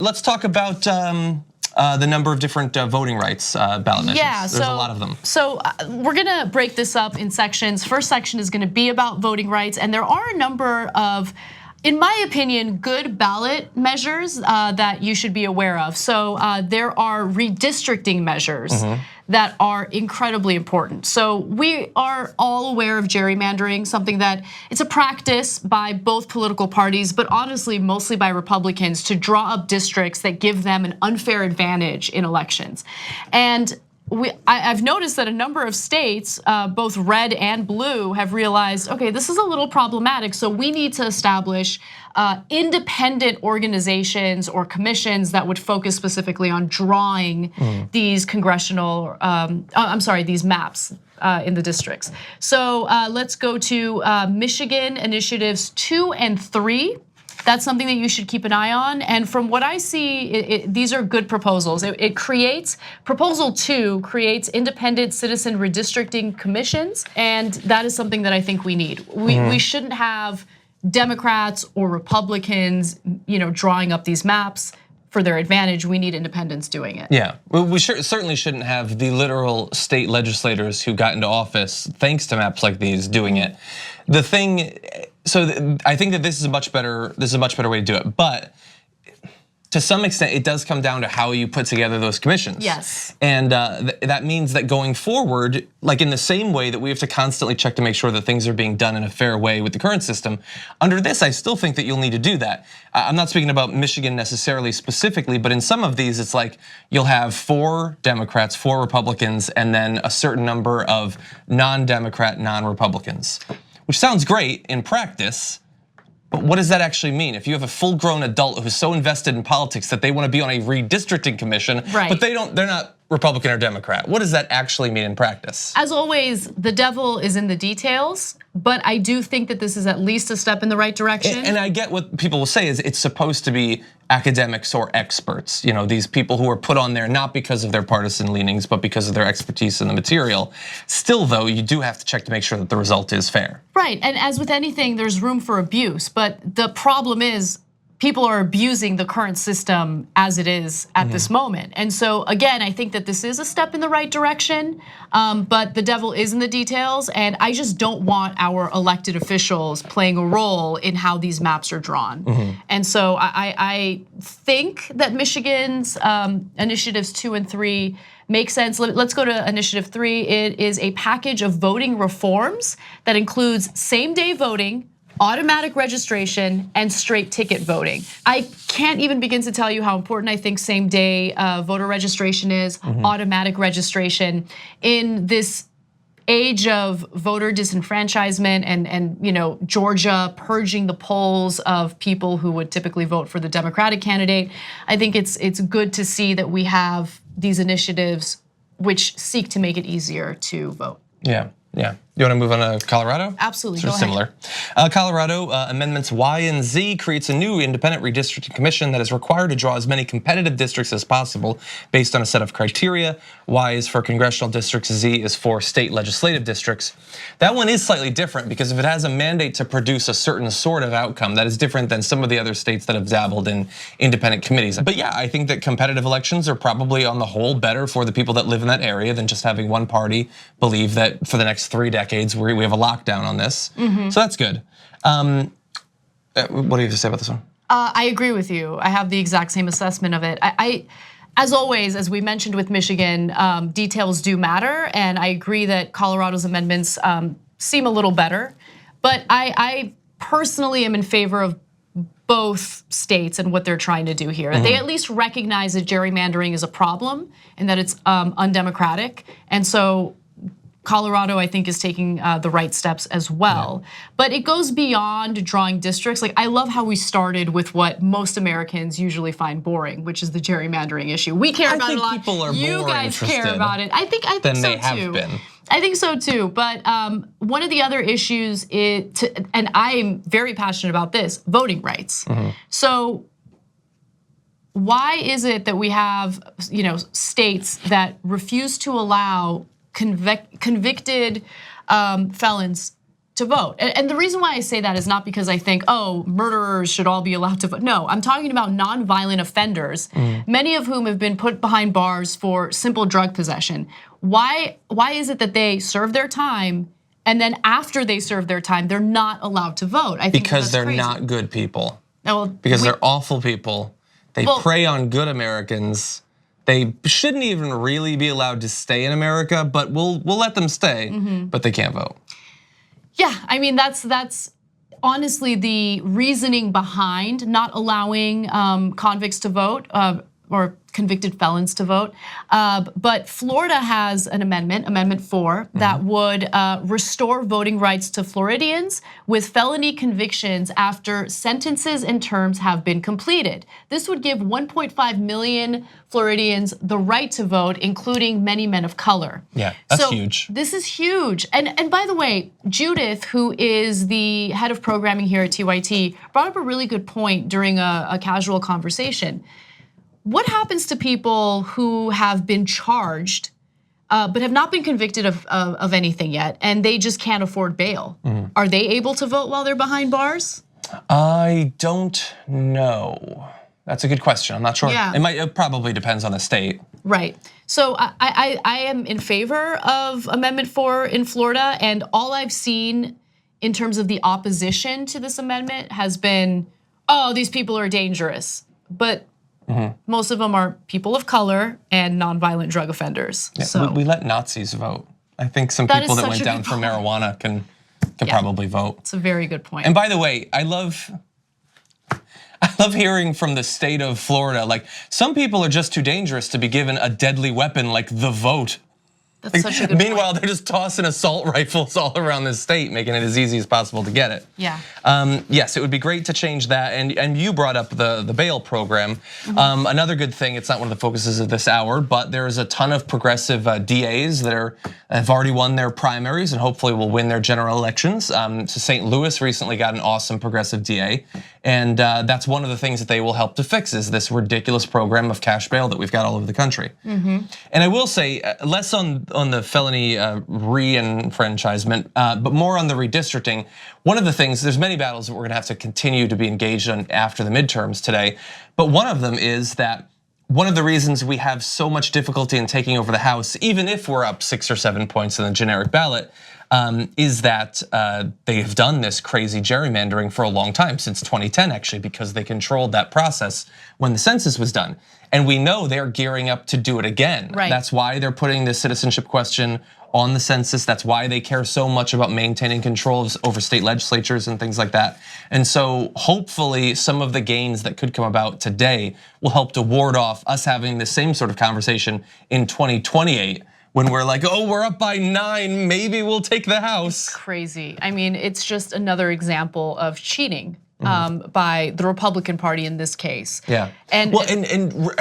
Let's talk about the number of different voting rights ballot measures. Yeah, there's a lot of them. So we're gonna break this up in sections. First section is gonna be about voting rights, and there are a number of, in my opinion, good ballot measures that you should be aware of. So there are redistricting measures that are incredibly important. So we are all aware of gerrymandering, something that it's a practice by both political parties, but honestly, mostly by Republicans, to draw up districts that give them an unfair advantage in elections. And I've noticed that a number of states, both red and blue, have realized, okay, this is a little problematic, so we need to establish independent organizations or commissions that would focus specifically on drawing these congressional, these maps in the districts. So let's go to Michigan initiatives 2 and 3. That's something that you should keep an eye on. And from what I see, these are good proposals. It creates, proposal 2 creates independent citizen redistricting commissions. And that is something that I think we need. We shouldn't have Democrats or Republicans, drawing up these maps for their advantage. We need independents doing it. Yeah, well, we certainly shouldn't have the literal state legislators who got into office thanks to maps like these doing it. The thing, so I think that this is a much better way to do it, but to some extent, it does come down to how you put together those commissions. Yes. And that means that going forward, like in the same way that we have to constantly check to make sure that things are being done in a fair way with the current system, under this, I still think that you'll need to do that. I'm not speaking about Michigan necessarily specifically, but in some of these, it's like you'll have 4 Democrats, 4 Republicans, and then a certain number of non-Democrat, non-Republicans, which sounds great in practice. But what does that actually mean? If you have a full-grown adult who's so invested in politics that they want to be on a redistricting commission, but they're not Republican or Democrat, what does that actually mean in practice? As always, the devil is in the details, but I do think that this is at least a step in the right direction. And I get what people will say is it's supposed to be academics or experts, these people who are put on there not because of their partisan leanings, but because of their expertise in the material. Still though, you do have to check to make sure that the result is fair. Right, and as with anything, there's room for abuse, but the problem is people are abusing the current system as it is at this moment. And so again, I think that this is a step in the right direction, but the devil is in the details, and I just don't want our elected officials playing a role in how these maps are drawn. And so I think that Michigan's initiatives 2 and 3 make sense. Let's go to initiative 3. It is a package of voting reforms that includes same-day voting, automatic registration, and straight ticket voting. I can't even begin to tell you how important I think same-day voter registration is, automatic registration. In this age of voter disenfranchisement and Georgia purging the polls of people who would typically vote for the Democratic candidate, I think it's good to see that we have these initiatives which seek to make it easier to vote. Yeah. You want to move on to Colorado? Absolutely, sort of similar. Colorado amendments Y and Z creates a new independent redistricting commission that is required to draw as many competitive districts as possible based on a set of criteria. Y is for congressional districts, Z is for state legislative districts. That one is slightly different because if it has a mandate to produce a certain sort of outcome, that is different than some of the other states that have dabbled in independent committees. But yeah, I think that competitive elections are probably on the whole better for the people that live in that area than just having one party believe that for the next 3 decades we have a lockdown on this. So that's good. What do you have to say about this one? I agree with you. I have the exact same assessment of it. As always, as we mentioned with Michigan, details do matter, and I agree that Colorado's amendments seem a little better. But I personally am in favor of both states and what they're trying to do here. They at least recognize that gerrymandering is a problem and that it's undemocratic, and so Colorado, I think, is taking the right steps as well. But it goes beyond drawing districts. Like, I love how we started with what most Americans usually find boring, which is the gerrymandering issue. We care about it a lot. People are you guys care about it. I think so too. Than they have been. I think so too. But one of the other issues and I'm very passionate about this, voting rights. So why is it that we have states that refuse to allow convicted felons to vote. And the reason why I say that is not because I think, oh, murderers should all be allowed to vote. No, I'm talking about non-violent offenders, many of whom have been put behind bars for simple drug possession. Why is it that they serve their time and then after they serve their time, they're not allowed to vote? I think because they're crazy. Not good people. Well, because they're awful people. They prey on good Americans. They shouldn't even really be allowed to stay in America, but we'll let them stay, but they can't vote. Yeah, I mean, that's honestly the reasoning behind not allowing convicts to vote or convicted felons to vote. But Florida has an amendment, Amendment 4, that would restore voting rights to Floridians with felony convictions after sentences and terms have been completed. This would give 1.5 million Floridians the right to vote, including many men of color. Yeah, that's huge. This is huge. And by the way, Judith, who is the head of programming here at TYT, brought up a really good point during a casual conversation. What happens to people who have been charged but have not been convicted of anything yet and they just can't afford bail? Are they able to vote while they're behind bars? I don't know. That's a good question. I'm not sure. Yeah. It probably depends on the state. Right. So I am in favor of Amendment 4 in Florida, and all I've seen in terms of the opposition to this amendment has been, oh, these people are dangerous. But most of them are people of color and nonviolent drug offenders. Yeah, so we let Nazis vote. I think some people that went down for marijuana can probably vote. It's a very good point. And by the way, I love hearing from the state of Florida, like some people are just too dangerous to be given a deadly weapon like the vote. That's such a good Meanwhile, point. they're just tossing assault rifles all around the state, making it as easy as possible to get it. Yeah. Yes, it would be great to change that. And you brought up the bail program. Another good thing, it's not one of the focuses of this hour, but there is a ton of progressive DAs that have already won their primaries and hopefully will win their general elections. So St. Louis recently got an awesome progressive DA. And that's one of the things that they will help to fix is this ridiculous program of cash bail that we've got all over the country. And I will say, less on the felony re-enfranchisement, but more on the redistricting. One of the things, there's many battles that we're gonna have to continue to be engaged on after the midterms today, but one of them is that one of the reasons we have so much difficulty in taking over the House, even if we're up 6 or 7 points in the generic ballot, is that they have done this crazy gerrymandering for a long time, since 2010 actually, because they controlled that process when the census was done. And we know they're gearing up to do it again. Right. That's why they're putting the citizenship question on the census. That's why they care so much about maintaining control over state legislatures and things like that. And so hopefully some of the gains that could come about today will help to ward off us having the same sort of conversation in 2028 when we're like, oh, we're up by 9, maybe we'll take the House. It's crazy. I mean, it's just another example of cheating by the Republican Party in this case. Yeah. And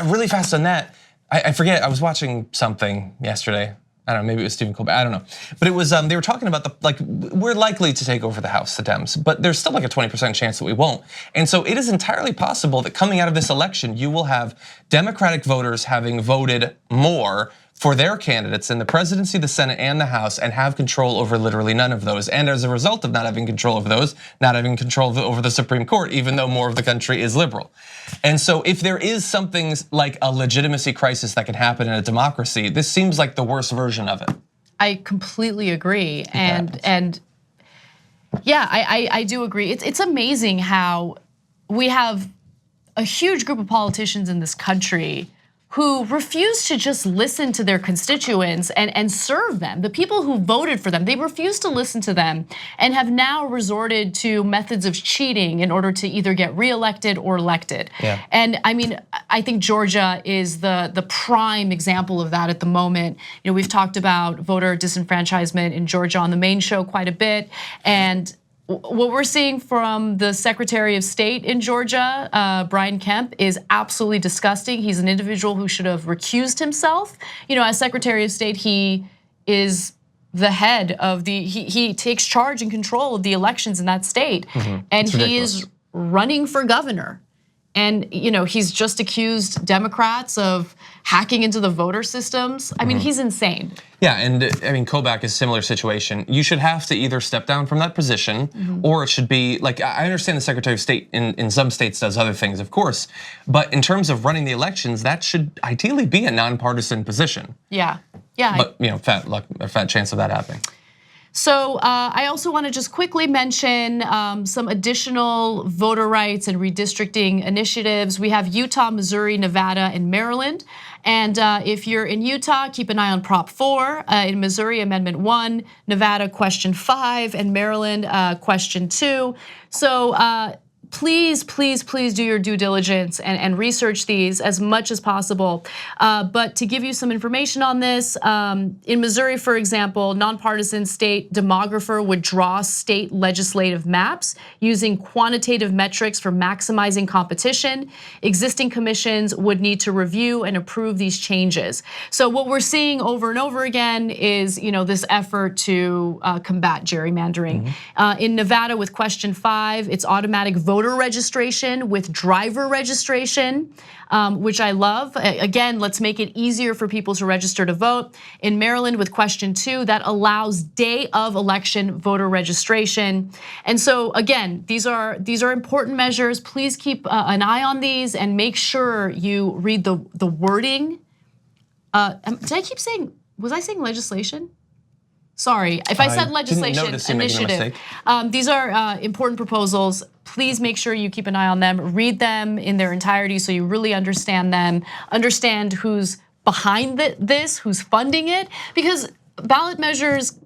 really fast on that, I forget, I was watching something yesterday. I don't know, maybe it was Stephen Colbert, I don't know. But it was, they were talking about we're likely to take over the House, the Dems, but there's still like a 20% chance that we won't. And so it is entirely possible that coming out of this election, you will have Democratic voters having voted more for their candidates in the presidency, the Senate, and the House, and have control over literally none of those. And as a result of not having control over those, not having control over the Supreme Court, even though more of the country is liberal. And so if there is something like a legitimacy crisis that can happen in a democracy, this seems like the worst version of it. I completely agree. And yeah, I do agree. It's amazing how we have a huge group of politicians in this country who refuse to just listen to their constituents and serve them. The people who voted for them, they refuse to listen to them and have now resorted to methods of cheating in order to either get reelected or elected. Yeah. And I mean, I think Georgia is the prime example of that at the moment. You know, we've talked about voter disenfranchisement in Georgia on the main show quite a bit. And what we're seeing from the Secretary of State in Georgia, Brian Kemp, is absolutely disgusting. He's an individual who should have recused himself. You know, as Secretary of State, he is the head of he takes charge and control of the elections in that state. And he is running for governor. And he's just accused Democrats of hacking into the voter systems. I mean, he's insane. Yeah, and I mean, Kobach is a similar situation. You should have to either step down from that position, or it should be like, I understand the Secretary of State in some states does other things, of course, but in terms of running the elections, that should ideally be a nonpartisan position. Yeah. But fat chance of that happening. So I also want to just quickly mention some additional voter rights and redistricting initiatives. We have Utah, Missouri, Nevada, and Maryland. And if you're in Utah, keep an eye on Prop 4. In Missouri, Amendment 1, Nevada, Question 5, and Maryland, Question 2. So please do your due diligence and research these as much as possible. But to give you some information on this, in Missouri, for example, nonpartisan state demographer would draw state legislative maps using quantitative metrics for maximizing competition. Existing commissions would need to review and approve these changes. So what we're seeing over and over again is this effort to combat gerrymandering. In Nevada with Question 5, it's automatic voter registration with driver registration, which I love. Again, let's make it easier for people to register to vote. In Maryland with Question 2, that allows day of election voter registration. And so again, these are important measures. Please keep an eye on these and make sure you read the wording. Did I keep saying, was I saying legislation? Sorry, if I said legislation, initiative. These are important proposals. Please make sure you keep an eye on them, read them in their entirety so you really understand them, understand who's behind this, who's funding it, because ballot measures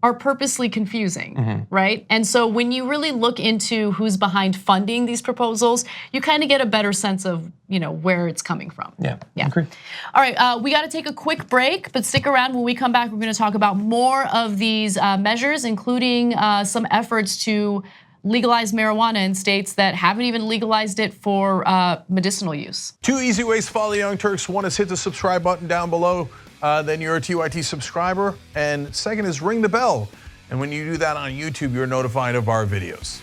are purposely confusing, right? And so when you really look into who's behind funding these proposals, you kind of get a better sense of where it's coming from. Yeah. Agree. All right, we got to take a quick break, but stick around. When we come back, we're going to talk about more of these measures, including some efforts to legalize marijuana in states that haven't even legalized it for medicinal use. 2 easy ways to follow the Young Turks. One is hit the subscribe button down below. Then you're a TYT subscriber. And second is ring the bell. And when you do that on YouTube, you're notified of our videos.